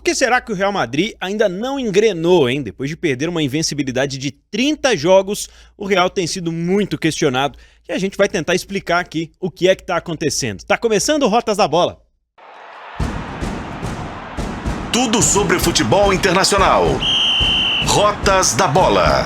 que será que o Real Madrid ainda não engrenou, hein? Depois de perder uma invencibilidade de 30 jogos, o Real tem sido muito questionado e a gente vai tentar explicar aqui o que é que está acontecendo. Tá começando o Rotas da Bola. Tudo sobre futebol internacional. Rotas da Bola.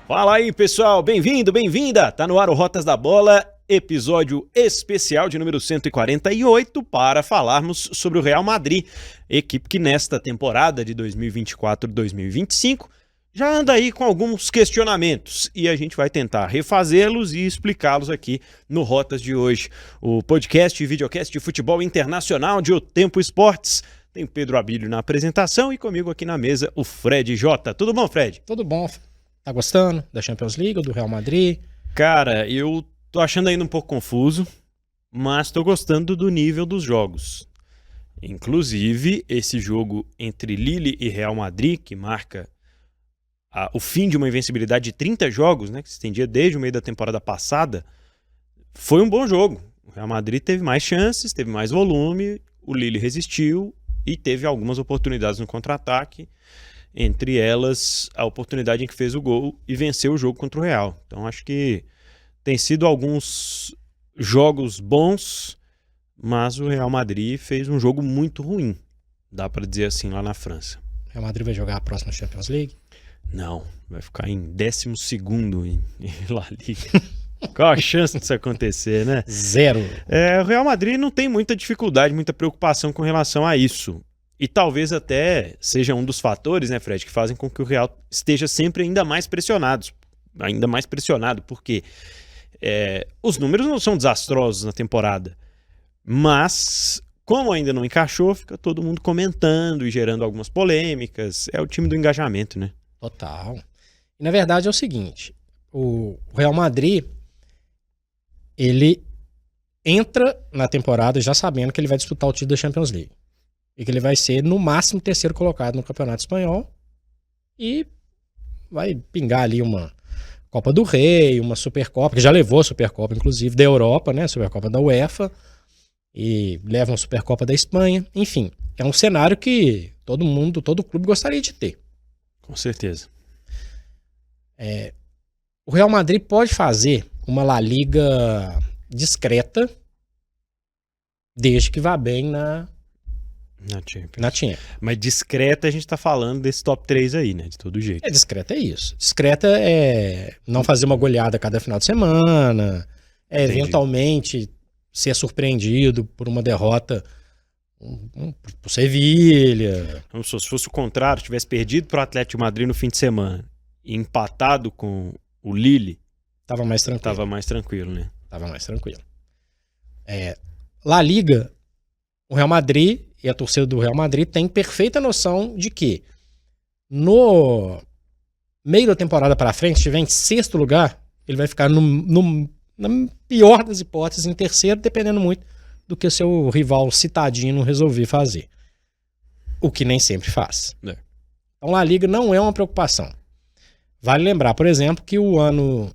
Fala aí, pessoal. Bem-vindo, bem-vinda. Tá no ar o Rotas da Bola, episódio especial de número 148 para falarmos sobre o Real Madrid, equipe que nesta temporada de 2024-2025 já anda aí com alguns questionamentos e a gente vai tentar refazê-los e explicá-los aqui no Rotas de hoje. O podcast e videocast de futebol internacional de O Tempo Esportes. Tem o Pedro Abílio na apresentação e comigo aqui na mesa o Fred Jota. Tudo bom, Fred? Tudo bom. Tá gostando da Champions League ou do Real Madrid? Cara, eu tô achando ainda um pouco confuso, mas tô gostando do nível dos jogos. Inclusive, esse jogo entre Lille e Real Madrid, que marca o fim de uma invencibilidade de 30 jogos, né, que se estendia desde o meio da temporada passada, foi um bom jogo. O Real Madrid teve mais chances, teve mais volume, o Lille resistiu e teve algumas oportunidades no contra-ataque. Entre elas, a oportunidade em que fez o gol e venceu o jogo contra o Real. Então acho que tem sido alguns jogos bons, mas o Real Madrid fez um jogo muito ruim. Dá para dizer assim lá na França. O Real Madrid vai jogar a próxima Champions League? Não, vai ficar em 12º em La Liga. Qual a chance disso acontecer, né? Zero. O Real Madrid não tem muita dificuldade, muita preocupação com relação a isso. E talvez até seja um dos fatores, né, Fred, que fazem com que o Real esteja sempre ainda mais pressionado, porque os números não são desastrosos na temporada, mas como ainda não encaixou, fica todo mundo comentando e gerando algumas polêmicas. É o time do engajamento, né? Total. E na verdade é o seguinte, o Real Madrid, ele entra na temporada já sabendo que ele vai disputar o título da Champions League. E que ele vai ser, no máximo, terceiro colocado no Campeonato Espanhol. E vai pingar ali uma Copa do Rei, uma Supercopa, que já levou a Supercopa, inclusive, da Europa, né? A Supercopa da UEFA. E leva uma Supercopa da Espanha. Enfim, é um cenário que todo clube gostaria de ter. Com certeza. O Real Madrid pode fazer uma La Liga discreta, desde que vá bem na Champions. Mas discreta a gente tá falando desse top 3 aí, né? De todo jeito. Discreta é isso. Discreta é não fazer uma goleada cada final de semana, eventualmente ser surpreendido por uma derrota por Sevilha. Se fosse o contrário, tivesse perdido pro Atlético de Madrid no fim de semana e empatado com o Lille, Tava mais tranquilo, né? Tava mais tranquilo. La Liga, o Real Madrid e a torcida do Real Madrid tem perfeita noção de que no meio da temporada para frente, se estiver em sexto lugar, ele vai ficar na pior das hipóteses, em terceiro, dependendo muito do que o seu rival citadino resolver fazer. O que nem sempre faz. Então a Liga não é uma preocupação. Vale lembrar, por exemplo, que o ano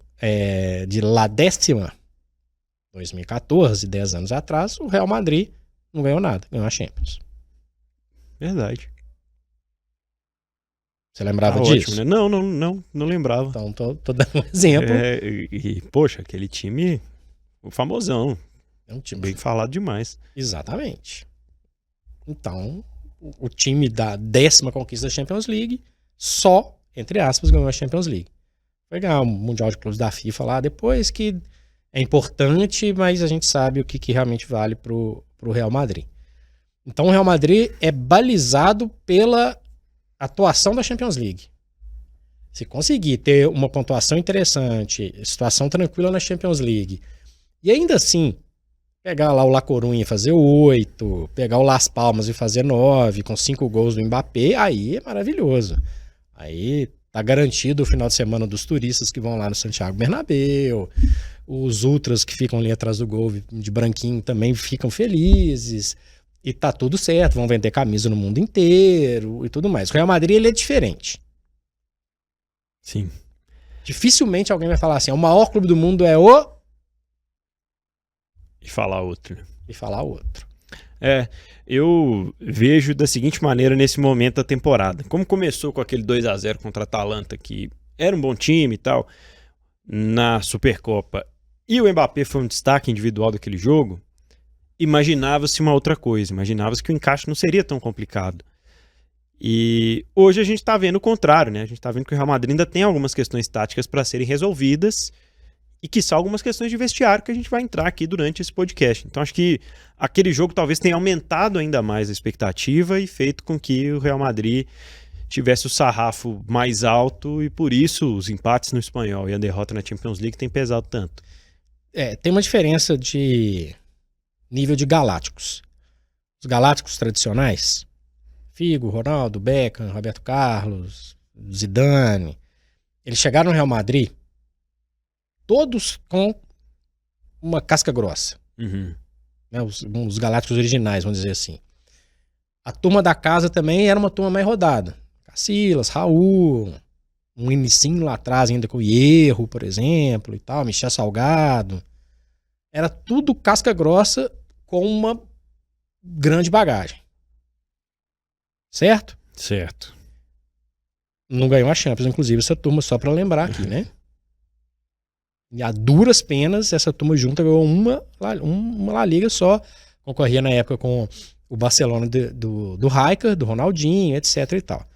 de La Décima, 2014, 10 anos atrás, o Real Madrid não ganhou nada, ganhou a Champions. Verdade. Você lembrava disso? Ótimo, né? Não lembrava. Então, tô dando um exemplo. Poxa, aquele time, o famosão. É um time bem falado demais. Exatamente. Então, o time da 10ª conquista da Champions League só, entre aspas, ganhou a Champions League. Vai ganhar o Mundial de Clubes da FIFA lá depois, que é importante, mas a gente sabe o que realmente vale pro Real Madrid. Então o Real Madrid é balizado pela atuação da Champions League. Se conseguir ter uma pontuação interessante, situação tranquila na Champions League, e ainda assim pegar lá o La Coruña e fazer 8, pegar o Las Palmas e fazer 9, com 5 gols do Mbappé, aí é maravilhoso. Aí tá garantido o final de semana dos turistas que vão lá no Santiago Bernabéu. Os ultras que ficam ali atrás do gol de branquinho também ficam felizes. E tá tudo certo, vão vender camisa no mundo inteiro e tudo mais. O Real Madrid, ele é diferente. Sim. Dificilmente alguém vai falar assim, o maior clube do mundo é o... E falar outro. e falar outro. Eu vejo da seguinte maneira nesse momento da temporada. Como começou com aquele 2-0 contra a Atalanta, que era um bom time e tal, na Supercopa, e o Mbappé foi um destaque individual daquele jogo, imaginava-se uma outra coisa, imaginava-se que o encaixe não seria tão complicado. E hoje a gente está vendo o contrário, né? A gente está vendo que o Real Madrid ainda tem algumas questões táticas para serem resolvidas e que são algumas questões de vestiário que a gente vai entrar aqui durante esse podcast. Então acho que aquele jogo talvez tenha aumentado ainda mais a expectativa e feito com que o Real Madrid tivesse o sarrafo mais alto e por isso os empates no Espanhol e a derrota na Champions League tem pesado tanto. Tem uma diferença de nível de galácticos. Os galácticos tradicionais, Figo, Ronaldo, Beckham, Roberto Carlos, Zidane, eles chegaram no Real Madrid todos com uma casca grossa. Uhum. Né, os galácticos originais, vamos dizer assim. A turma da casa também era uma turma mais rodada. Casillas, Raul, um inicinho lá atrás ainda com o Hierro, por exemplo, e tal, Michel Salgado. Era tudo casca grossa com uma grande bagagem. Certo? Certo. Não ganhou a Champions, inclusive, essa turma, só pra lembrar aqui, né? E a duras penas, essa turma junta ganhou uma La Liga só. Concorria na época com o Barcelona do Rijkaard, do Ronaldinho, etc e tal.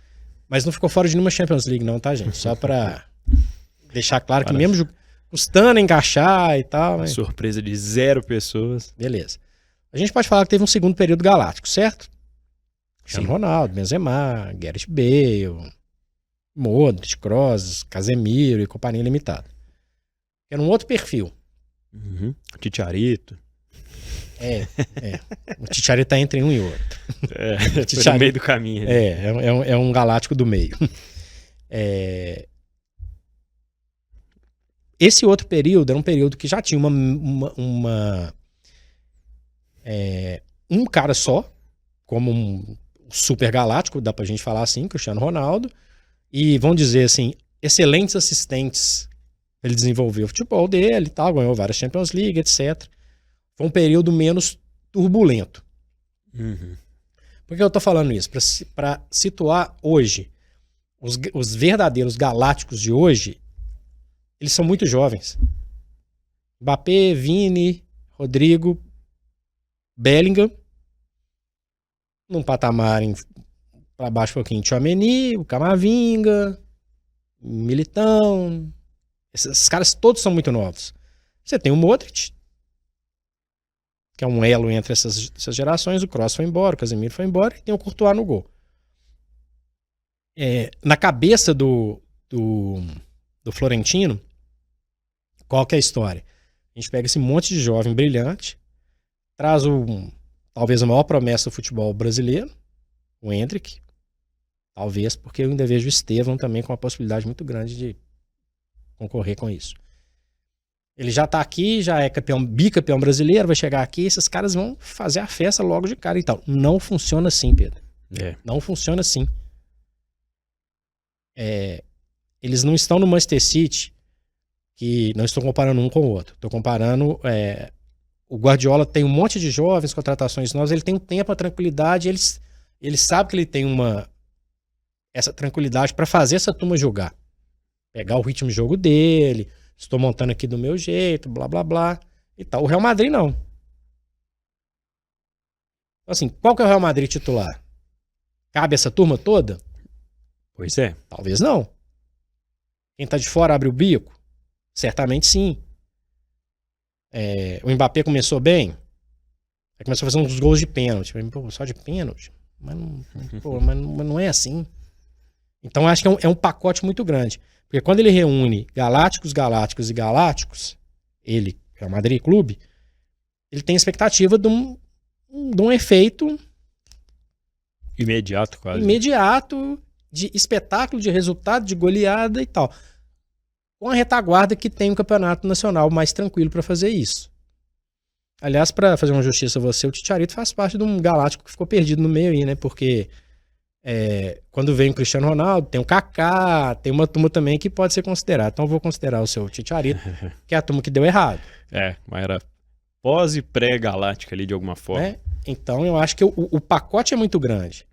Mas não ficou fora de nenhuma Champions League não, tá, gente? Só pra deixar claro que mesmo custando encaixar e tal... Mas... Surpresa de 0 pessoas. Beleza. A gente pode falar que teve um segundo período galáctico, certo? Cristiano Ronaldo, Benzema, Gareth Bale, Modric, Kroos, Casemiro e companhia limitada. Era um outro perfil. Uhum. Chicharito. O Chicharito tá entre um e outro. Foi no meio do caminho. É um galáctico do meio. Esse outro período era um período que já tinha um cara só, como um super galáctico, dá pra gente falar assim, Cristiano Ronaldo, e vamos dizer assim, excelentes assistentes. Ele desenvolveu o futebol dele e tal, ganhou várias Champions League, etc. Foi um período menos turbulento. Uhum. Por que eu tô falando isso? Para situar hoje, os verdadeiros galácticos de hoje, eles são muito jovens. Mbappé, Vini, Rodrigo, Bellingham, num patamar para baixo um pouquinho, Tchouaméni, o Camavinga, Militão. Esses caras todos são muito novos. Você tem o Modric, que é um elo entre essas gerações. O Kroos foi embora, o Casemiro foi embora e tem o Courtois no gol. Na cabeça do Florentino, qual que é a história? A gente pega esse monte de jovem brilhante, traz talvez a maior promessa do futebol brasileiro, o Endrick, talvez porque eu ainda vejo o Estevão também com uma possibilidade muito grande de concorrer com isso. Ele já tá aqui, já é bicampeão brasileiro, vai chegar aqui, esses caras vão fazer a festa logo de cara e tal. Não funciona assim, Pedro. Não funciona assim. Eles não estão no Manchester City, que não estou comparando um com o outro. Estou comparando... o Guardiola tem um monte de jovens, contratações novas, ele tem um tempo, a tranquilidade, ele sabe que ele tem essa tranquilidade para fazer essa turma jogar. Pegar o ritmo de jogo dele, estou montando aqui do meu jeito, blá, blá, blá, e tal. O Real Madrid não. Assim, qual que é o Real Madrid titular? Cabe essa turma toda? Pois é. Talvez não. Quem tá de fora abre o bico? Certamente sim. O Mbappé começou bem. Ele começou a fazer uns gols de pênalti. Pô, só de pênalti? Mas não é assim. Então acho que é um pacote muito grande. Porque quando ele reúne galácticos, galácticos e galácticos, ele, Real Madrid Clube, ele tem expectativa de um efeito imediato, quase. Imediato, de espetáculo, de resultado, de goleada e tal. Com a retaguarda que tem um campeonato nacional mais tranquilo para fazer isso. Aliás, para fazer uma justiça a você, o Chicharito faz parte de um galáctico que ficou perdido no meio aí, né? Porque quando vem o Cristiano Ronaldo, tem o Kaká, tem uma turma também que pode ser considerada. Então eu vou considerar o seu Chicharito, que é a turma que deu errado. Mas era pós e pré-galáctica ali de alguma forma. Né? Então eu acho que o pacote é muito grande.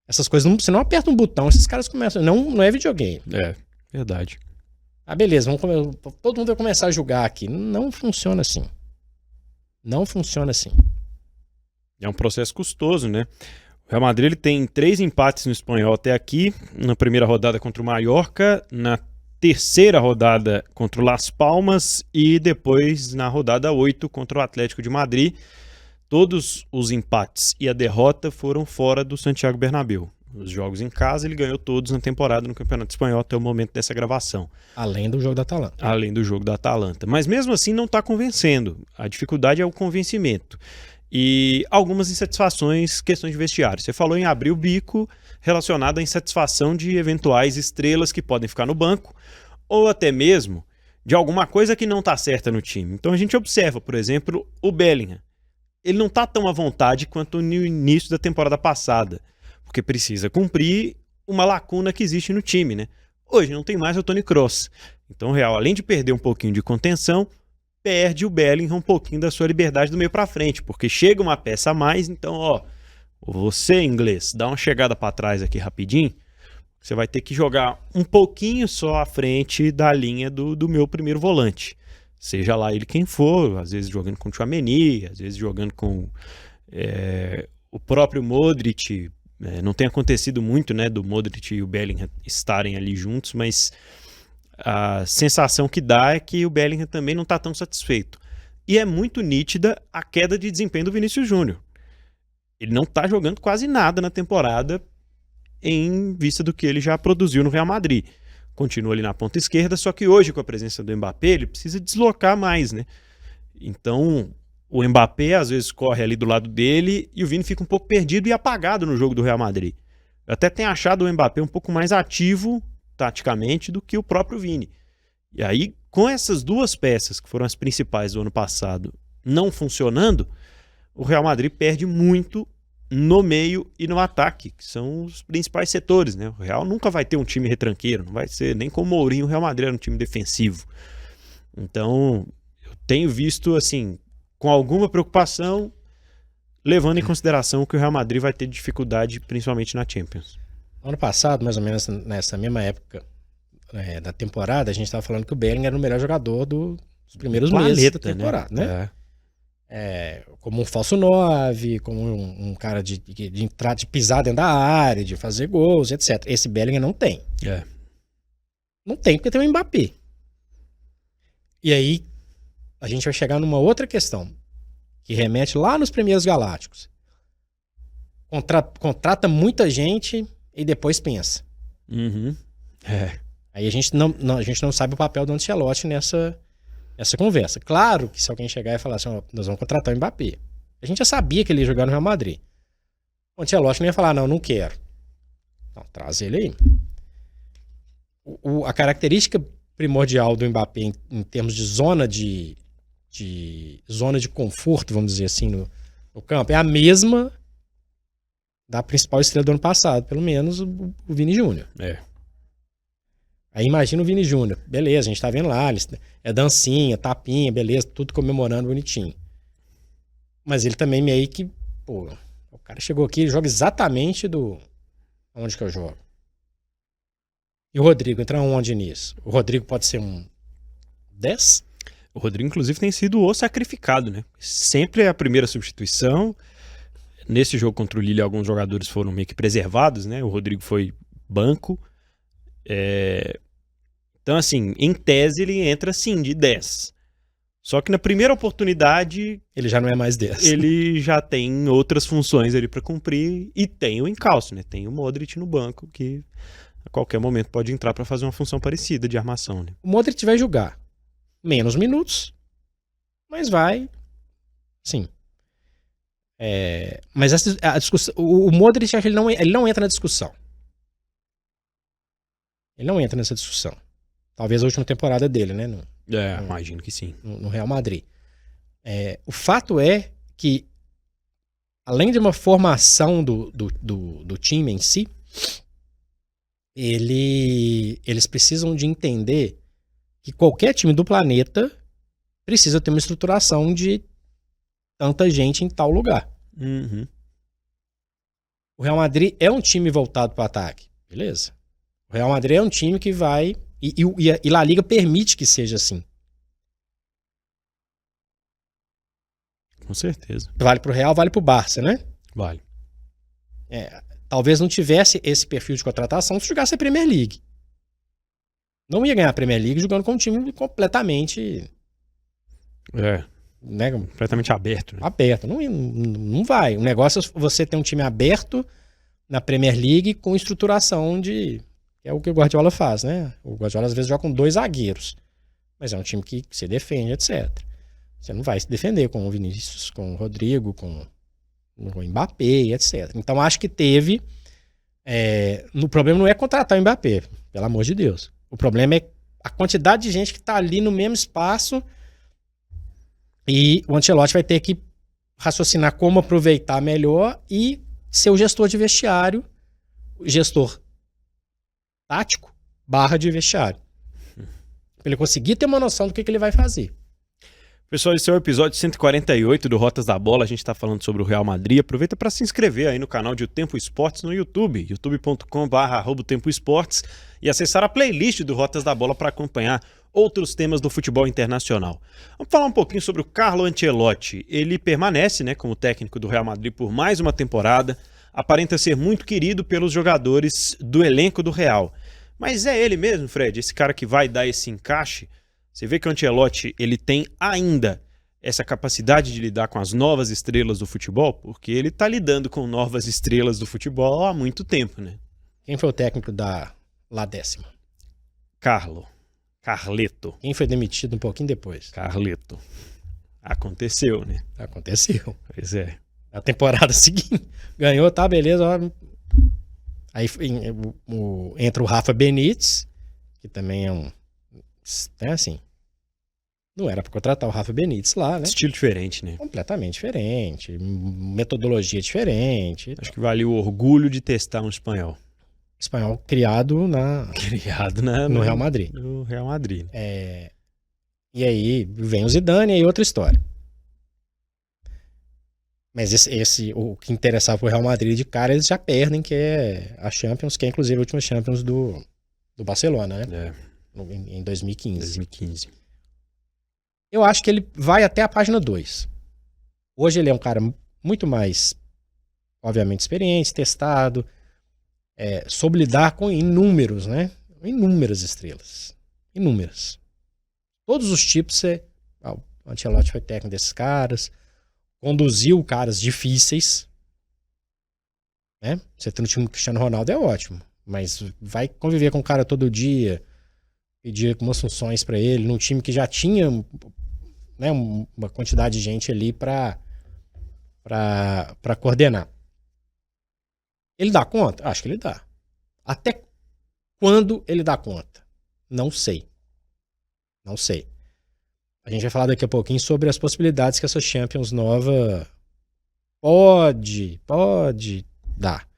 Essas coisas, você não aperta um botão, esses caras começam. Não é videogame. É, verdade. Ah, beleza, todo mundo vai começar a jogar aqui. Não funciona assim. Não funciona assim. É um processo custoso, né? O Real Madrid ele tem 3 empates no espanhol até aqui. Na primeira rodada contra o Mallorca, na terceira rodada contra o Las Palmas e depois na rodada 8 contra o Atlético de Madrid. Todos os empates e a derrota foram fora do Santiago Bernabéu. Os jogos em casa ele ganhou todos na temporada no Campeonato Espanhol até o momento dessa gravação. Além do jogo da Atalanta. Além do jogo da Atalanta. Mas mesmo assim não está convencendo. A dificuldade é o convencimento. E algumas insatisfações, questões de vestiário. Você falou em abrir o bico relacionado à insatisfação de eventuais estrelas que podem ficar no banco ou até mesmo de alguma coisa que não está certa no time. Então a gente observa, por exemplo, o Bellingham. Ele não está tão à vontade quanto no início da temporada passada, porque precisa cumprir uma lacuna que existe no time, né? Hoje não tem mais o Toni Kroos. Então o Real, além de perder um pouquinho de contenção, perde o Bellingham um pouquinho da sua liberdade do meio para frente, porque chega uma peça a mais, então, ó, você, inglês, dá uma chegada para trás aqui rapidinho, você vai ter que jogar um pouquinho só à frente da linha do meu primeiro volante. Seja lá ele quem for, às vezes jogando com o Tchouaméni, às vezes jogando com o próprio Modric. Não tem acontecido muito, né, do Modric e o Bellingham estarem ali juntos, mas a sensação que dá é que o Bellingham também não está tão satisfeito. E é muito nítida a queda de desempenho do Vinícius Júnior. Ele não está jogando quase nada na temporada em vista do que ele já produziu no Real Madrid. Continua ali na ponta esquerda, só que hoje com a presença do Mbappé ele precisa deslocar mais, né? Então o Mbappé às vezes corre ali do lado dele e o Vini fica um pouco perdido e apagado no jogo do Real Madrid. Eu até tenho achado o Mbappé um pouco mais ativo taticamente do que o próprio Vini. E aí, com essas duas peças que foram as principais do ano passado não funcionando, o Real Madrid perde muito no meio e no ataque, que são os principais setores, né? O Real nunca vai ter um time retranqueiro, não vai ser nem como o Mourinho, o Real Madrid era um time defensivo. Então, eu tenho visto, assim, com alguma preocupação, levando em consideração que o Real Madrid vai ter dificuldade, principalmente na Champions. Ano passado, mais ou menos nessa mesma época da temporada, a gente estava falando que o Bellingham era o melhor jogador dos primeiros meses da temporada, né? Como um falso 9, como um cara de entrar, de pisar dentro da área, de fazer gols, etc. Esse Bellingham não tem. Não tem porque tem o Mbappé. E aí a gente vai chegar numa outra questão que remete lá nos primeiros Galácticos. Contrata muita gente e depois pensa. Aí a gente não sabe o papel do Ancelotti nessa conversa. Claro que se alguém chegar e falar assim, nós vamos contratar o Mbappé. A gente já sabia que ele ia jogar no Real Madrid. O Ancelotti não ia falar, não quero. Não, traz ele aí. A característica primordial do Mbappé em termos de zona de conforto, vamos dizer assim, no campo, é a mesma da principal estrela do ano passado, pelo menos o Vini Júnior. Aí imagina o Vini Júnior. Beleza, a gente tá vendo lá, é dancinha, tapinha, beleza, tudo comemorando bonitinho. Mas ele também meio que, pô, o cara chegou aqui, ele joga exatamente onde que eu jogo. E o Rodrigo, entra onde nisso? O Rodrigo pode ser um 10? O Rodrigo, inclusive, tem sido o sacrificado, né? Sempre é a primeira substituição. Nesse jogo contra o Lille, alguns jogadores foram meio que preservados, né? O Rodrigo foi banco. Então, assim, em tese, ele entra, sim, de 10. Só que na primeira oportunidade... Ele já não é mais 10. Ele já tem outras funções ali para cumprir e tem o encalço, né? Tem o Modric no banco que a qualquer momento pode entrar para fazer uma função parecida de armação, né? O Modric vai jogar menos minutos, mas vai... Sim. Mas a discussão... O Modric, ele não entra na discussão. Ele não entra nessa discussão. Talvez a última temporada dele, né? Imagino que sim. No Real Madrid. O fato é que, além de uma formação do time em si, eles precisam de entender que qualquer time do planeta precisa ter uma estruturação de tanta gente em tal lugar. Uhum. O Real Madrid é um time voltado para o ataque. Beleza. O Real Madrid é um time que vai... E La Liga permite que seja assim. Com certeza. Vale pro Real, vale pro Barça, né? Vale. Talvez não tivesse esse perfil de contratação se jogasse a Premier League. Não ia ganhar a Premier League jogando com um time completamente... né, completamente aberto. Né? Aberto. Não vai. O negócio é você ter um time aberto na Premier League com estruturação de... É o que o Guardiola faz, né? O Guardiola às vezes joga com 2 zagueiros. Mas é um time que se defende, etc. Você não vai se defender com o Vinícius, com o Rodrigo, com o Mbappé, etc. Então acho que teve... O problema não é contratar o Mbappé, pelo amor de Deus. O problema é a quantidade de gente que tá ali no mesmo espaço e o Ancelotti vai ter que raciocinar como aproveitar melhor e ser o gestor de vestiário, o gestor tático / de vestiário. Pra ele conseguir ter uma noção do que ele vai fazer. Pessoal, esse é o episódio 148 do Rotas da Bola. A gente está falando sobre o Real Madrid. Aproveita para se inscrever aí no canal de O Tempo Esportes no YouTube, youtube.com/@otempoesportes, e acessar a playlist do Rotas da Bola para acompanhar outros temas do futebol internacional. Vamos falar um pouquinho sobre o Carlo Ancelotti. Ele permanece, né, como técnico do Real Madrid por mais uma temporada. Aparenta ser muito querido pelos jogadores do elenco do Real. Mas é ele mesmo, Fred, esse cara que vai dar esse encaixe? Você vê que o Ancelotti, ele tem ainda essa capacidade de lidar com as novas estrelas do futebol, porque ele está lidando com novas estrelas do futebol há muito tempo, né? Quem foi o técnico da La Décima? Carleto. Quem foi demitido um pouquinho depois? Carleto. Aconteceu, né? Aconteceu. Pois é. A temporada seguinte. Ganhou, tá, beleza. Aí entra o Rafa Benítez, que também é um... É assim... Não era para contratar o Rafa Benítez lá, né? Estilo diferente, né? Completamente diferente. Metodologia diferente. Acho que vale o orgulho de testar um espanhol. Espanhol criado no Real Madrid. No Real Madrid. E aí vem o Zidane e aí outra história. Mas o que interessava pro Real Madrid de cara, eles já perdem, que é a Champions, que é inclusive a última Champions do Barcelona, né? Em 2015. Eu acho que ele vai até a página 2. Hoje ele é um cara muito mais, obviamente, experiente, testado, soube lidar com inúmeras estrelas. Inúmeras. Todos os tipos. O Ancelotti foi técnico desses caras, conduziu caras difíceis. Né? Você ter no time do Cristiano Ronaldo é ótimo, mas vai conviver com o cara todo dia, pedir umas funções pra ele, num time que já tinha, né, uma quantidade de gente ali pra coordenar. Ele dá conta? Acho que ele dá. Até quando ele dá conta? Não sei. A gente vai falar daqui a pouquinho sobre as possibilidades que essa Champions nova pode dar.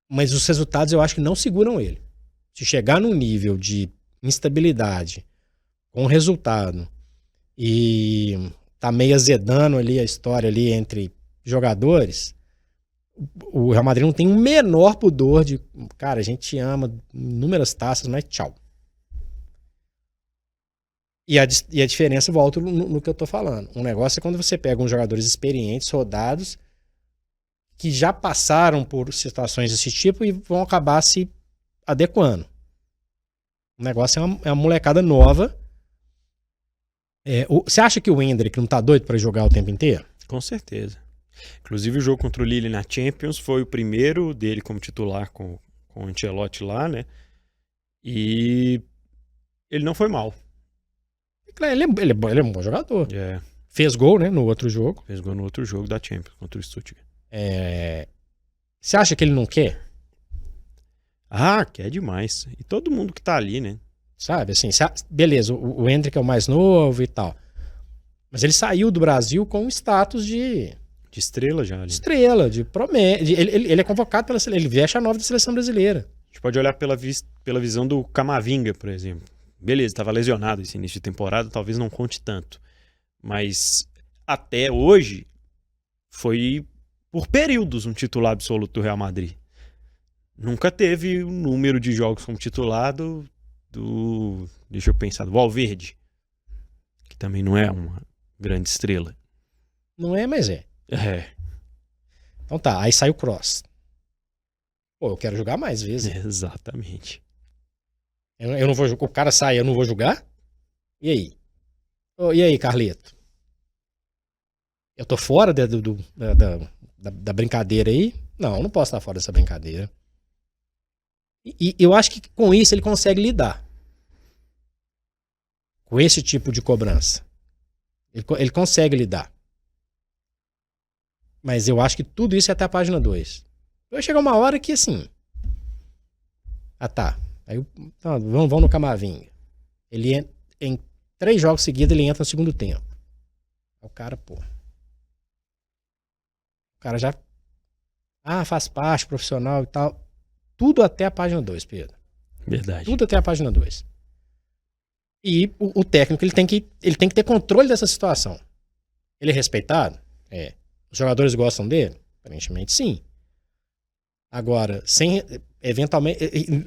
Mas os resultados eu acho que não seguram ele. Se chegar num nível de instabilidade com resultado e tá meio azedando ali a história ali entre jogadores, o Real Madrid não tem o menor pudor de, cara, a gente ama inúmeras taças, mas tchau. E a diferença, volta no que eu tô falando. Um negócio é quando você pega uns jogadores experientes, rodados, que já passaram por situações desse tipo e vão acabar se adequando. O negócio é uma molecada nova. Você acha que o Endrick não tá doido pra jogar o tempo inteiro? Com certeza. Inclusive o jogo contra o Lille na Champions foi o primeiro dele como titular com o Ancelotti lá, né? E ele não foi mal. Ele é um bom jogador. Fez gol, né, no outro jogo. Fez gol no outro jogo da Champions contra o Stuttgart. Você acha que ele não quer? Quer demais. E todo mundo que tá ali, né? Sabe, assim, beleza, o Endrick é o mais novo e tal. Mas ele saiu do Brasil com um status de estrela já ali. Estrela, de promessa. Ele é convocado ele veste a nova da seleção brasileira. A gente pode olhar pela visão do Camavinga, por exemplo. beleza, estava lesionado esse início de temporada, talvez não conte tanto. Mas até hoje foi por períodos um titular absoluto do Real Madrid. Nunca teve o número de jogos como titular deixa eu pensar, do Valverde, que também não é uma grande estrela. Não é, mas é. É, Então tá, aí sai o Kroos. Pô, eu quero jogar mais vezes. exatamente. Eu não vou, o cara sai, eu não vou jogar? E aí? E aí, Carleto? Eu tô fora da brincadeira aí? Não posso estar fora dessa brincadeira. E eu acho que com isso ele consegue lidar. Com esse tipo de cobrança. Ele consegue lidar. Mas eu acho que tudo isso é até a página 2. Vai chegar uma hora que assim... Ah tá. Aí vamos no Camavinga. Ele em 3 jogos seguidos ele entra no segundo tempo. O cara, pô. O cara já... faz parte, profissional e tal. Tudo até a página 2, Pedro. Verdade. Tudo até a página 2. E o técnico ele tem que ter controle dessa situação. Ele é respeitado? É. Os jogadores gostam dele? Aparentemente sim. Agora, sem eventualmente...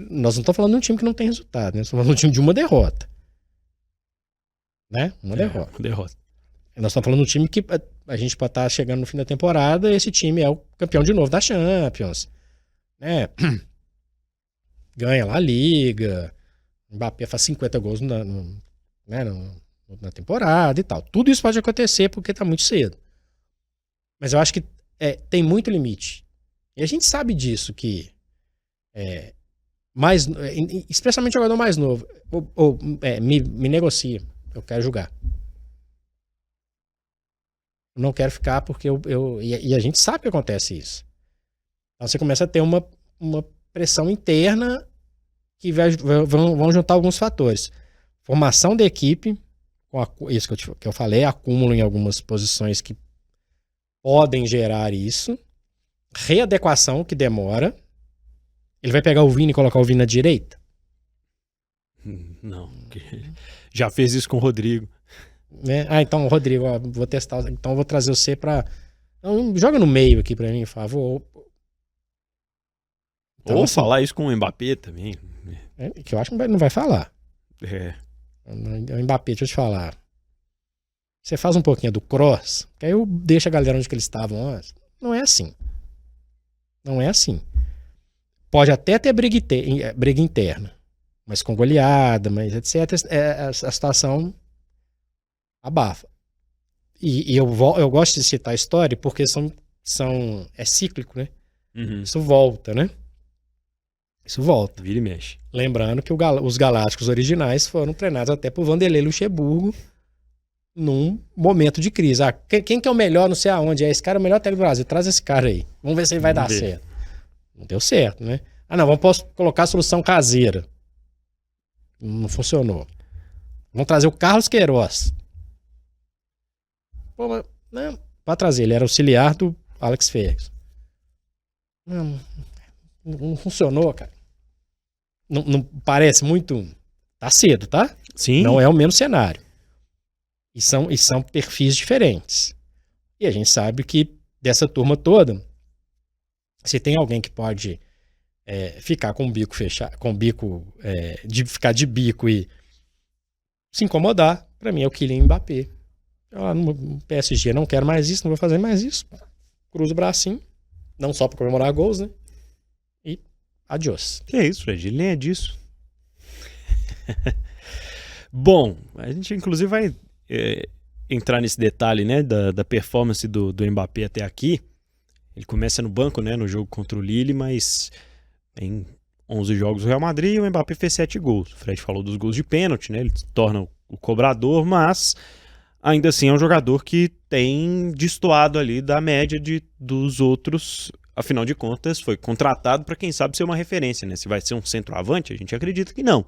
Nós não estamos falando de um time que não tem resultado, né? Nós estamos falando de um time de uma derrota. Né? Uma derrota. Derrota. Nós estamos falando de um time que a gente pode estar chegando no fim da temporada, esse time é o campeão de novo da Champions. Né? Ganha lá a Liga. O Mbappé faz 50 gols na temporada e tal. Tudo isso pode acontecer porque está muito cedo. Mas eu acho que tem muito limite. E a gente sabe disso, que especialmente jogador mais novo, me negocia. Eu quero jogar. Eu não quero ficar porque e a gente sabe que acontece isso. Então você começa a ter uma pressão interna que vão juntar alguns fatores. Formação da equipe, com isso que eu falei, acúmulo em algumas posições que podem gerar isso. Readequação, que demora. Ele vai pegar o Vini e colocar o Vini na direita? Não. Já fez isso com o Rodrigo. Né? Então, Rodrigo, vou testar. Então, eu vou trazer você pra... Então, joga no meio aqui pra mim, por favor. Então, Ou assim, falar isso com o Mbappé também. que eu acho que não vai falar. É. O Mbappé, deixa eu te falar. Você faz um pouquinho do cross, que aí eu deixo a galera onde que eles estavam antes. Não é assim. Não é assim. Pode até ter briga interna, mas com goleada, mas etc. A situação abafa. E eu gosto de citar a história porque é cíclico, né? Uhum. Isso volta, né? Isso volta. Vira e mexe. Lembrando que os Galácticos originais foram treinados até por Vanderlei Luxemburgo num momento de crise. Quem que é o melhor, não sei aonde? Esse cara é o melhor técnico do Brasil. Traz esse cara aí. Vamos ver se ele vai dar certo. Não deu certo, né? Vamos colocar a solução caseira. Não funcionou. Vamos trazer o Carlos Queiroz. Pô, mas, não, pode trazer. Ele era auxiliar do Alex Ferguson. Não funcionou, cara. Não parece muito... Tá cedo, tá? Sim. Não é o mesmo cenário. E são perfis diferentes. E a gente sabe que dessa turma toda, se tem alguém que pode ficar com o bico fechado, de ficar de bico e se incomodar, pra mim é o Kylian Mbappé. No PSG não quero mais isso, não vou fazer mais isso. Cruza o bracinho, não só pra comemorar gols, né? E adiós. Que é isso, Fred? Ele nem é disso. Bom, a gente inclusive vai entrar nesse detalhe, né, da performance do Mbappé até aqui. Ele começa no banco, né, no jogo contra o Lille, mas em 11 jogos do Real Madrid o Mbappé fez 7 gols. O Fred falou dos gols de pênalti, né, ele se torna o cobrador, mas ainda assim é um jogador que tem destoado ali da média dos outros. Afinal de contas, foi contratado para quem sabe ser uma referência, né? Se vai ser um centroavante, a gente acredita que não.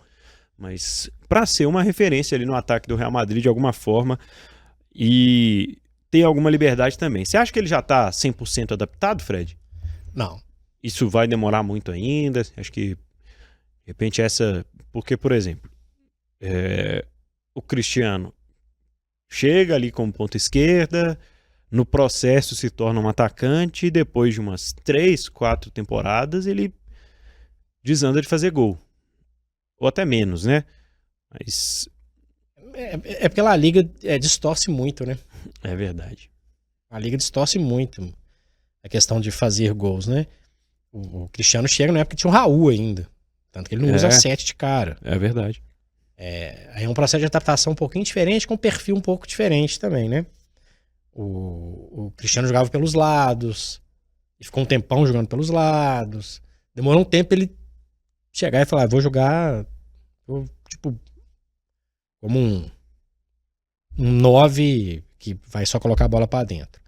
Mas para ser uma referência ali no ataque do Real Madrid de alguma forma e ter alguma liberdade também. Você acha que ele já está 100% adaptado, Fred? Não. Isso vai demorar muito ainda? Acho que, de repente, porque, por exemplo, O Cristiano chega ali como ponta esquerda, no processo se torna um atacante e depois de umas 3, 4 temporadas ele desanda de fazer gol. Ou até menos, né? Mas É porque a Liga distorce muito, né? é verdade. A Liga distorce muito a questão de fazer gols, né? O Cristiano chega na época que tinha o Raul ainda. Tanto que ele não usa 7 de cara. É verdade. Aí é um processo de adaptação um pouquinho diferente, com um perfil um pouco diferente também, né? O Cristiano jogava pelos lados, e ficou um tempão jogando pelos lados. Demorou um tempo pra ele chegar e falar, vou jogar, tipo, como um 9 que vai só colocar a bola pra dentro.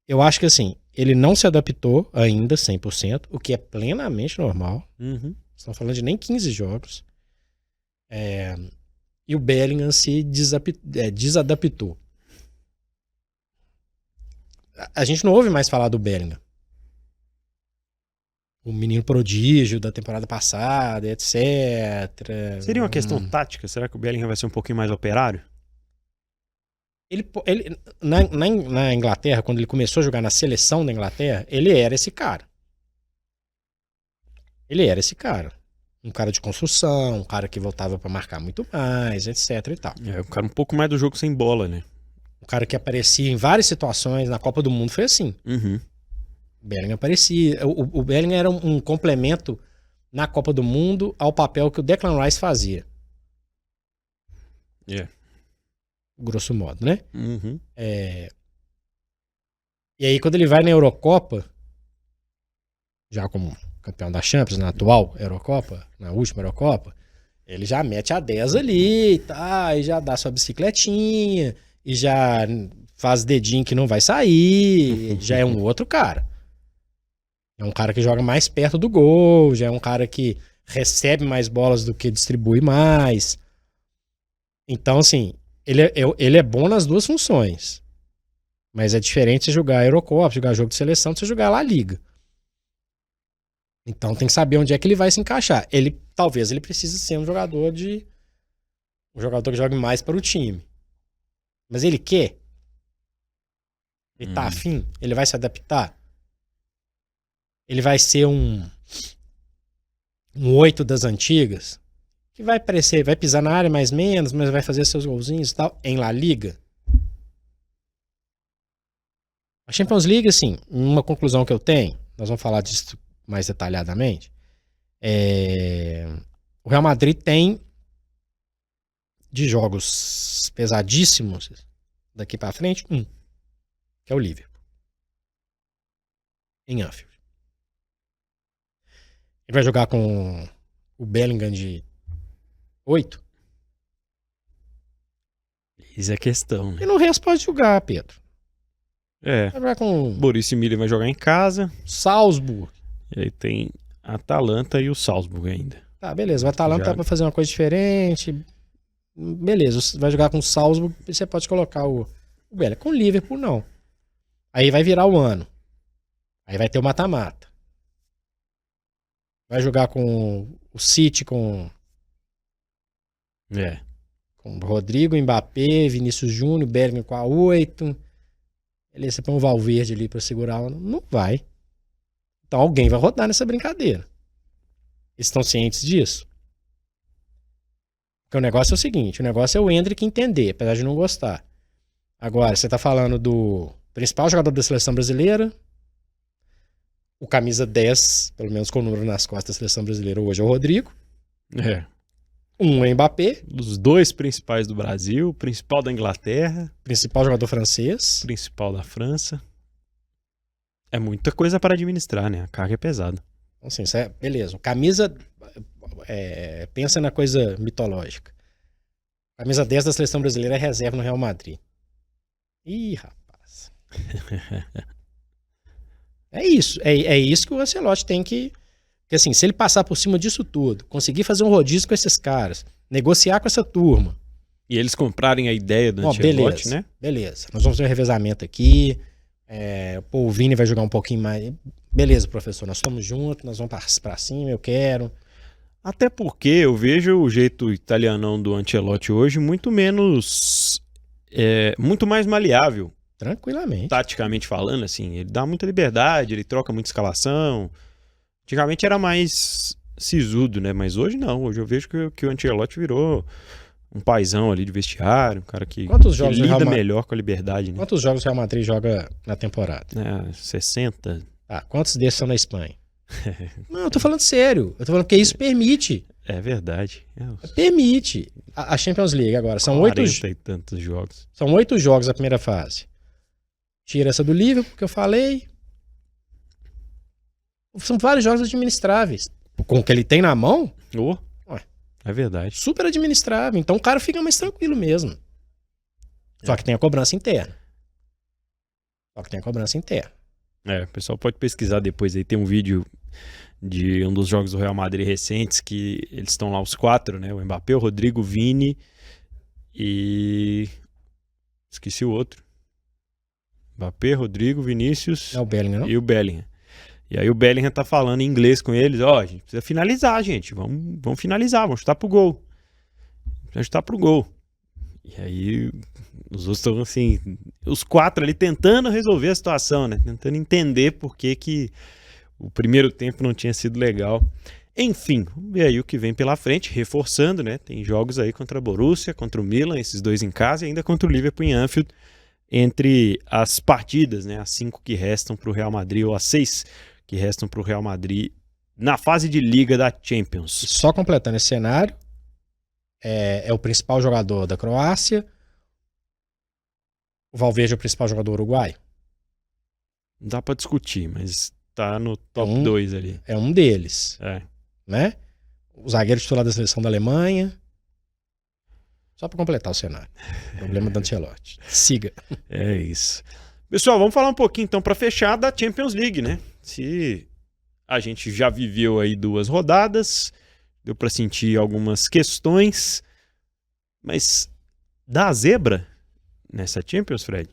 Eu acho que assim, ele não se adaptou ainda 100%, o que é plenamente normal. Uhum. Estamos falando de nem 15 jogos. E o Bellingham se desadaptou. A gente não ouve mais falar do Bellingham. O menino prodígio da temporada passada, etc. Seria uma questão tática? Será que o Bellingham vai ser um pouquinho mais operário? Ele na Inglaterra, quando ele começou a jogar na seleção da Inglaterra, ele era esse cara. Um cara de construção, um cara que voltava pra marcar muito mais, etc e tal. Um cara um pouco mais do jogo sem bola, né? Um cara que aparecia em várias situações. Na Copa do Mundo foi assim. Uhum. O Bellingham aparecia. O Bellingham era um complemento na Copa do Mundo ao papel que o Declan Rice fazia. Grosso modo, né? Uhum. E aí, quando ele vai na Eurocopa, já como campeão da Champions, na atual Eurocopa, na última Eurocopa, ele já mete a 10 ali e tá, e já dá sua bicicletinha, e já faz dedinho que não vai sair, já é um outro cara. É um cara que joga mais perto do gol, já é um cara que recebe mais bolas do que distribui mais. Então, assim, ele é bom nas duas funções. Mas é diferente você jogar a Eurocopa, jogar jogo de seleção, de você jogar lá a Liga. Então tem que saber onde é que ele vai se encaixar. Talvez ele precise ser um jogador que jogue mais para o time. Mas ele quer? Ele tá afim? Ele vai se adaptar? Ele vai ser um 8 das antigas? Que vai aparecer, vai pisar na área mais menos, mas vai fazer seus golzinhos e tal, em La Liga? A Champions League, assim, uma conclusão que eu tenho, nós vamos falar disso mais detalhadamente, o Real Madrid tem de jogos pesadíssimos daqui pra frente, que é o Liverpool, em Anfield. Ele vai jogar com o Bellingham de 8. Isso é questão, né? E no resto pode jogar, Pedro. Vai jogar com Borussia Milha vai jogar em casa. Salzburg. E aí tem a Atalanta e o Salzburg ainda. Tá, beleza. O Atalanta vai fazer uma coisa diferente. Beleza, vai jogar com o Salzburg. Você pode colocar o Bellingham. Com o Liverpool, não. Aí vai virar o ano. Aí vai ter o mata-mata. Vai jogar com o City, com Rodrigo, Mbappé, Vinícius Júnior, Bellingham com a 8. Beleza, você põe um Valverde ali pra segurar. Não vai. Então alguém vai rodar nessa brincadeira. Eles estão cientes disso? Porque o negócio é o seguinte, o negócio é o Endrick entender, apesar de não gostar. Agora, você tá falando do principal jogador da seleção brasileira, o camisa 10, pelo menos com o número nas costas da seleção brasileira hoje, é o Rodrigo. Um é Mbappé. Dos dois principais do Brasil, principal da Inglaterra. Principal jogador francês. Principal da França. É muita coisa para administrar, né? A carga é pesada. Então, assim, beleza. Camisa... pensa na coisa mitológica. Camisa 10 da seleção brasileira é reserva no Real Madrid. Ih, rapaz. É isso. É isso que o Ancelotti tem que... Porque assim, se ele passar por cima disso tudo, conseguir fazer um rodízio com esses caras, negociar com essa turma... E eles comprarem a ideia do Ancelotti, né? Beleza. Nós vamos ter um revezamento aqui. O Vini vai jogar um pouquinho mais. Beleza, professor, nós estamos juntos, nós vamos pra cima, eu quero. Até porque eu vejo o jeito italianão do Ancelotti hoje muito menos... muito mais maleável. Tranquilamente. Taticamente falando, assim, ele dá muita liberdade, ele troca muita escalação. Antigamente era mais sisudo, né? Mas hoje não. Hoje eu vejo que o Ancelotti virou um paizão ali de vestiário, um cara que lida melhor com a liberdade, né? Quantos jogos o Real Madrid joga na temporada? 60. Quantos desses são na Espanha? Não, eu tô falando sério. Eu tô falando que isso permite. É verdade. Permite. A Champions League agora, são 40 e tantos jogos. São 8 jogos a primeira fase. Tira essa do Liverpool, que eu falei. São vários jogos administráveis. Com o que ele tem na mão, é verdade. Super administrável. Então o cara fica mais tranquilo mesmo. Só que tem a cobrança interna. O pessoal pode pesquisar depois aí. Tem um vídeo de um dos jogos do Real Madrid recentes que eles estão lá os 4, né? O Mbappé, o Rodrigo, o Vini e... esqueci o outro. Mbappé, Rodrigo, Vinícius o Bellingham, não? E o Bellingham. E aí o Bellingham tá falando em inglês com eles. A gente precisa finalizar, gente. Vamos finalizar, vamos chutar pro gol. E aí os outros estão assim, os 4 ali tentando resolver a situação, né? Tentando entender por que o primeiro tempo não tinha sido legal. Enfim, vamos ver aí o que vem pela frente, reforçando, né? Tem jogos aí contra a Borussia, contra o Milan, esses 2 em casa, e ainda contra o Liverpool em Anfield, entre as partidas, né? As 5 que restam para o Real Madrid, ou as 6 que restam para o Real Madrid na fase de Liga da Champions. Só completando esse cenário, é o principal jogador da Croácia, o Valverde é o principal jogador uruguaio. Não dá para discutir, mas tá no top 2 ali. É um deles. Né? O zagueiro titular da seleção da Alemanha. Só para completar o cenário. Problema do Ancelotti. Siga. É isso. Pessoal, vamos falar um pouquinho então para fechar da Champions League, né? Se a gente já viveu aí 2 rodadas, deu para sentir algumas questões, mas dá zebra nessa Champions, Fred?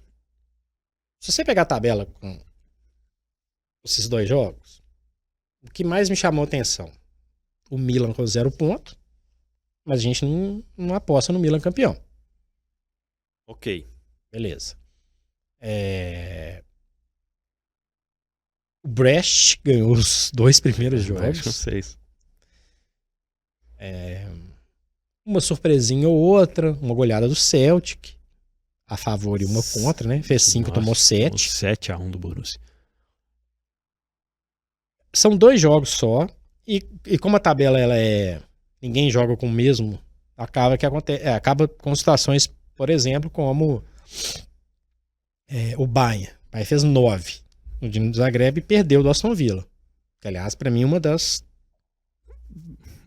Se você pegar a tabela com esses 2 jogos, o que mais me chamou a atenção? O Milan com 0 ponto, mas a gente não aposta no Milan campeão. Ok. Beleza. O Brest ganhou os 2 primeiros jogos. Não sei. Uma surpresinha ou outra, uma goleada do Celtic, a favor e uma contra, né? Fez 5, tomou 7. 7-1 do Borussia. São 2 jogos só, e como a tabela ela ninguém joga com o mesmo, acaba com situações, por exemplo, como o Bayern. O Bayern fez 9 no Dinamo Zagreb e perdeu do Aston Villa. Que, aliás, para mim, uma das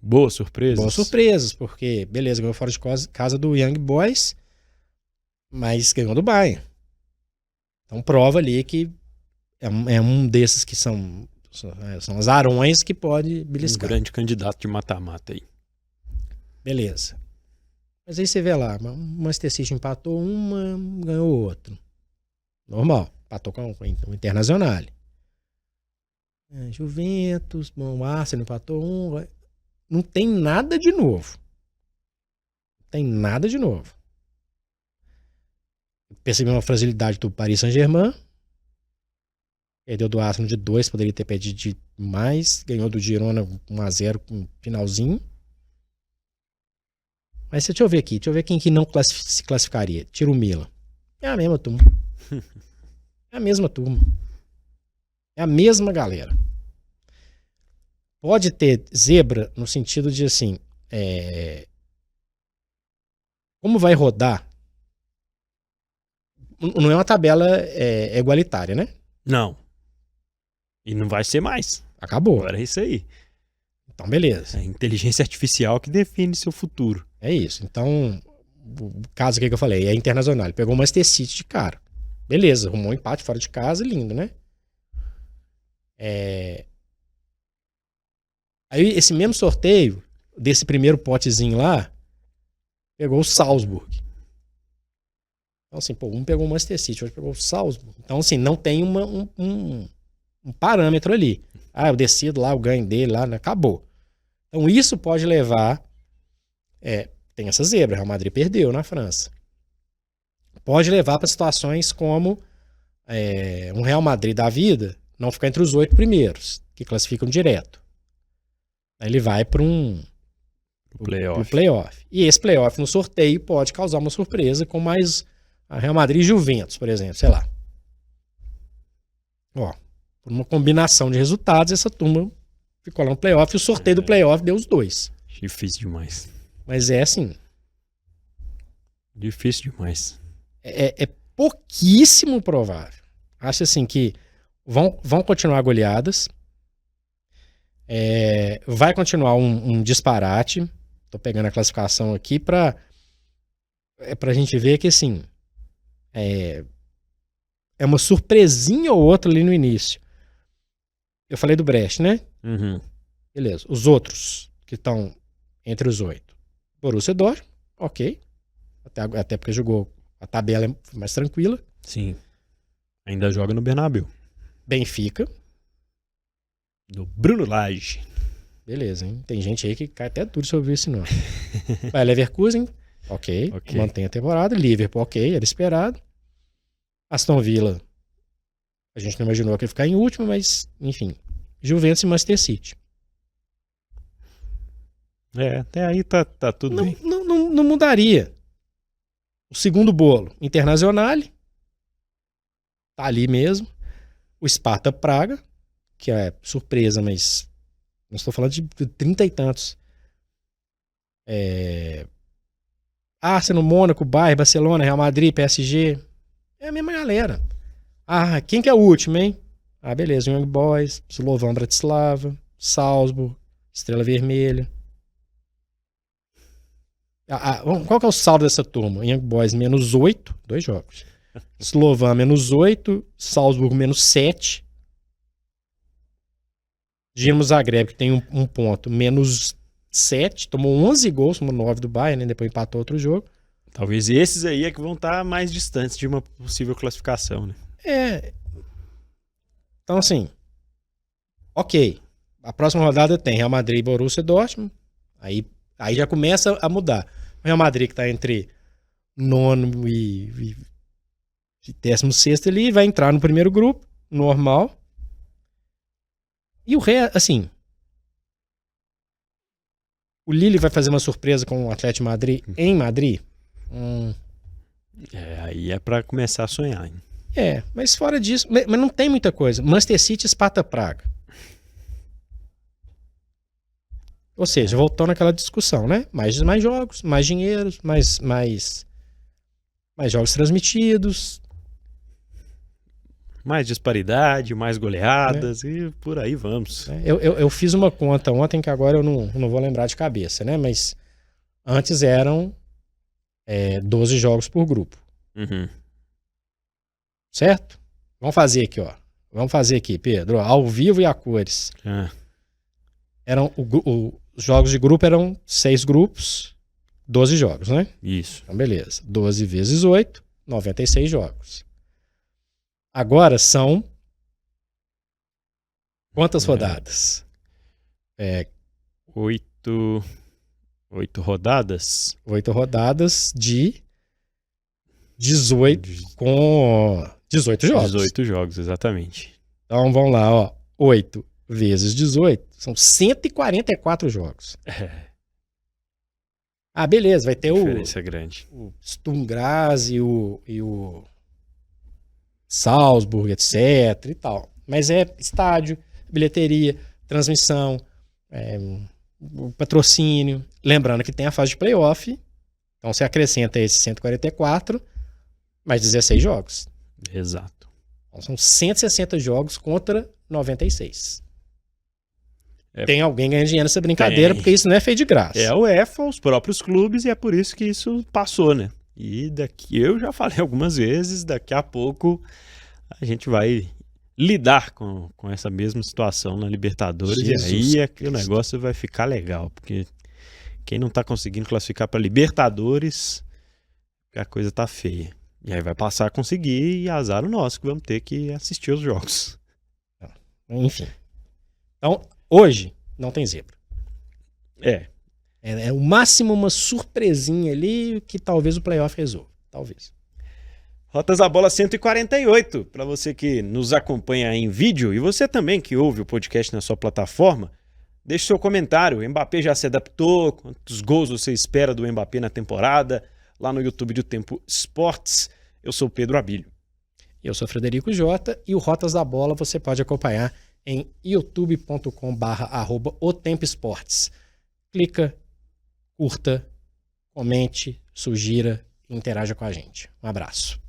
boas surpresas, porque, beleza, ganhou fora de casa do Young Boys, mas ganhou do Bayern. Então prova ali que é um desses que são azarões que pode beliscar. Um grande candidato de mata-mata aí. Beleza. Mas aí você vê lá, o Manchester City empatou uma, ganhou outro. Normal. Empatou com o Internacional. Juventus, o Arsenal empatou um. Não tem nada de novo. Percebi uma fragilidade do Paris Saint-Germain. Perdeu do Arsenal de 2, poderia ter perdido de mais. Ganhou do Girona 1-0 com um finalzinho. Mas deixa eu ver quem que não se classificaria. Tira o Milan. É a mesma turma. É a mesma galera. Pode ter zebra no sentido de assim, como vai rodar, não é uma tabela igualitária, né? Não. E não vai ser mais. Acabou. Agora é isso aí. Então, beleza. É a inteligência artificial que define seu futuro. É isso. Então, o caso aqui que eu falei, é Internacional. Ele pegou o Manchester City de cara. Beleza, arrumou um empate fora de casa, lindo, né? Aí, esse mesmo sorteio, desse primeiro potezinho lá, pegou o Salzburg. Então, assim, um pegou o Manchester City, outro pegou o Salzburg. Então, assim, não tem um parâmetro ali. Eu decido lá, eu ganho dele lá, né? Acabou. Então isso pode levar... tem essa zebra, Real Madrid perdeu na França. Pode levar para situações como um Real Madrid da vida não ficar entre os 8 primeiros, que classificam direto. Aí ele vai para um playoff. E esse playoff no sorteio pode causar uma surpresa com mais a Real Madrid e Juventus, por exemplo, sei lá. Ó, por uma combinação de resultados, essa turma ficou lá no playoff e o sorteio do playoff deu os 2. Difícil demais. Mas é assim. Difícil demais. É pouquíssimo provável. Acho assim que vão continuar goleadas. Vai continuar um disparate. Tô pegando a classificação aqui pra gente ver que assim é uma surpresinha ou outra ali no início. Eu falei do Brest, né? Uhum. Beleza. Os outros que estão entre os 8. Borussia Dortmund, ok. Até porque jogou a tabela mais tranquila. Sim. Ainda joga no Bernabéu. Benfica. Do Bruno Lage. Beleza, hein? Tem gente aí que cai até duro se eu ouvir esse nome. Vai, Leverkusen, ok. Mantém a temporada. Liverpool, ok, era esperado. Aston Villa, a gente não imaginou que ia ficar em último, mas, enfim. Juventus e Manchester City. Até aí tá tudo bem. Não mudaria. O segundo bolo, Internazionale. Tá ali mesmo. O Sparta Praga, que é surpresa, mas não estou falando de 30 e tantos. Arsenal, Mônaco, Bayern, Barcelona, Real Madrid, PSG. É a mesma galera. Quem que é o último, hein? Beleza. Young Boys, Slovan Bratislava, Salzburg, Estrela Vermelha. Qual que é o saldo dessa turma? Young Boys menos 8, 2 jogos. Slovan menos 8, Salzburg menos 7. Dinamo Zagreb, que tem um ponto, menos 7. Tomou 11 gols, tomou 9 do Bayern, né? Depois empatou outro jogo. Talvez esses aí que vão estar mais distantes de uma possível classificação, né? Então, assim, ok. A próxima rodada tem Real Madrid e Borussia Dortmund. Aí já começa a mudar. O Real Madrid, que está entre 9º e 16º ali, vai entrar no primeiro grupo, normal. E o resto, assim, o Lille vai fazer uma surpresa com o Atlético de Madrid em Madrid? Aí é pra começar a sonhar, hein? Mas fora disso, mas não tem muita coisa. Manchester City, Sparta Praga. Ou seja, voltou naquela discussão, né? Mais jogos, mais dinheiro, mais jogos transmitidos. Mais disparidade, mais goleadas e por aí vamos. Eu fiz uma conta ontem que agora eu não vou lembrar de cabeça, né? Mas antes eram 12 jogos por grupo. Uhum. Certo? Vamos fazer aqui, ó. Vamos fazer aqui, Pedro. Ao vivo e a cores. Os jogos de grupo eram 6 grupos, 12 jogos, né? Isso. Então, beleza. 12 vezes 8, 96 jogos. Agora são quantas rodadas? 8 rodadas? 8 rodadas de 18 com 18 jogos. 18 jogos, exatamente. Então vamos lá, ó. 8 vezes 18 são 144 jogos. Beleza, vai ter diferença grande. O Sturm Graz e o Salzburg, etc e tal. Mas é estádio, bilheteria, transmissão, o patrocínio. Lembrando que tem a fase de playoff. Então você acrescenta esses 144, mais 16 jogos. Exato. Então são 160 jogos contra 96. Tem alguém ganhando dinheiro nessa brincadeira, porque isso não é feito de graça. É a UEFA, os próprios clubes, e é por isso que isso passou, né? E daqui, eu já falei algumas vezes, daqui a pouco a gente vai lidar com essa mesma situação na Libertadores. Jesus e aí é que o negócio vai ficar legal, porque quem não tá conseguindo classificar para Libertadores, a coisa tá feia. E aí vai passar a conseguir e azar o nosso, que vamos ter que assistir os jogos. Enfim. Então, hoje não tem zebra. É o máximo uma surpresinha ali que talvez o playoff resolva. Talvez. Rotas da Bola 148, para você que nos acompanha em vídeo e você também que ouve o podcast na sua plataforma, deixe seu comentário. O Mbappé já se adaptou? Quantos gols você espera do Mbappé na temporada? Lá no YouTube do Tempo Esportes. Eu sou Pedro Abílio. Eu sou Frederico Jota e o Rotas da Bola você pode acompanhar em youtube.com/otempoesportes. Clica, curta, comente, sugira e interaja com a gente. Um abraço.